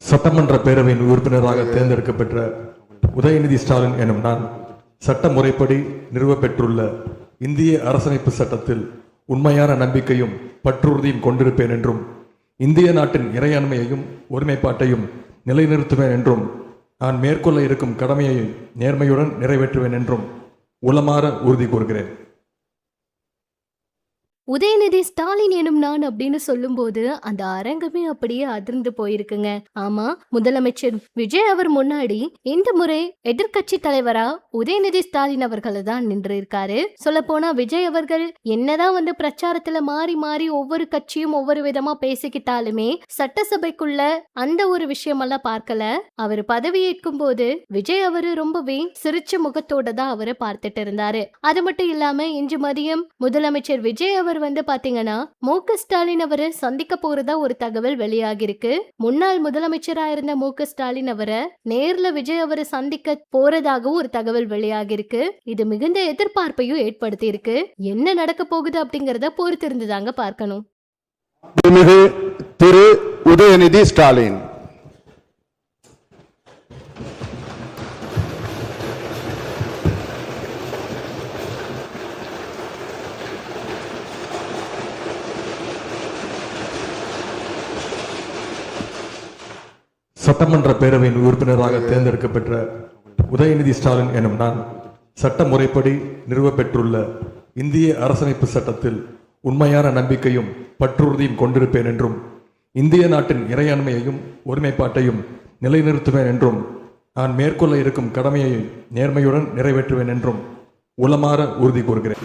சட்டமன்ற பேரவையின் உறுப்பினராக தேர்ந்தெடுக்கப்பெற்ற உதயநிதி ஸ்டாலின் எனும் நான் சட்ட முறைப்படி நிறுவப்பெற்றுள்ள இந்திய அரசமைப்பு சட்டத்தில் உண்மையான நம்பிக்கையும் பற்றுறுதியும் கொண்டிருப்பேன் என்றும் இந்திய நாட்டின் இறையாண்மையையும் ஒருமைப்பாட்டையும் நிலைநிறுத்துவேன் என்றும் நான் மேற்கொள்ள இருக்கும் கடமையை நேர்மையுடன் நிறைவேற்றுவேன் என்றும் உளமாற உறுதி கூறுகிறேன். உதயநிதி ஸ்டாலின் எனும் நான் அப்படின்னு சொல்லும் போது அந்த அரங்கமே அப்படியே அதிர்ந்து போயிருக்குங்க. ஆமா, முதலமைச்சர் விஜய் அவர் முன்னாடி இந்த முறை எதிர்கட்சி தலைவரா உதயநிதி ஸ்டாலின் அவர்களை தான் நின்று இருக்காரு. சொல்ல போனா விஜய் அவர்கள் என்னதான் பிரச்சாரத்துல மாறி மாறி ஒவ்வொரு கட்சியும் ஒவ்வொரு விதமா பேசிக்கிட்டாலுமே சட்டசபைக்குள்ள அந்த ஒரு விஷயமெல்லாம் பார்க்கல. அவர் பதவியேற்கும் போது விஜய் அவரு ரொம்பவே சிரிச்ச முகத்தோட தான் அவரை பார்த்துட்டு இருந்தாரு. அது மட்டும் இல்லாம இன்று மதியம் முதலமைச்சர் விஜய் அவர் பாத்தீங்கன்னா மு.க. ஸ்டாலின் அவரை சந்திக்க போறதா ஒரு தகவல் வெளியாகிருக்கு. முன்னாள் முதலமைச்சரா இருந்த மு.க. ஸ்டாலின் அவரை நேர்ல விஜய் அவரை சந்திக்க போறதாகவும் ஒரு தகவல் வெளியாகிருக்கு. இது மிகுந்த எதிர்பார்ப்பையும் ஏற்படுத்தி இருக்கு. என்ன நடக்க போகுது அப்படிங்கறத பொறுத்திருந்துதாங்க பார்க்கணும். திரு உதயநிதி ஸ்டாலின் சட்டமன்ற பேரவையின் உறுப்பினராக தேர்ந்தெடுக்கப்பெற்ற உதயநிதி ஸ்டாலின் எனும் நான் சட்ட முறைப்படி நிறுவப்பெற்றுள்ள இந்திய அரசமைப்பு சட்டத்தில் உண்மையான நம்பிக்கையும் பற்றுறுதியும் கொண்டிருப்பேன் என்றும் இந்திய நாட்டின் இறையாண்மையையும் ஒருமைப்பாட்டையும் நிலைநிறுத்துவேன் என்றும் நான் மேற்கொள்ள இருக்கும் கடமையை நேர்மையுடன் நிறைவேற்றுவேன் என்றும் உளமாற உறுதி கூறுகிறேன்.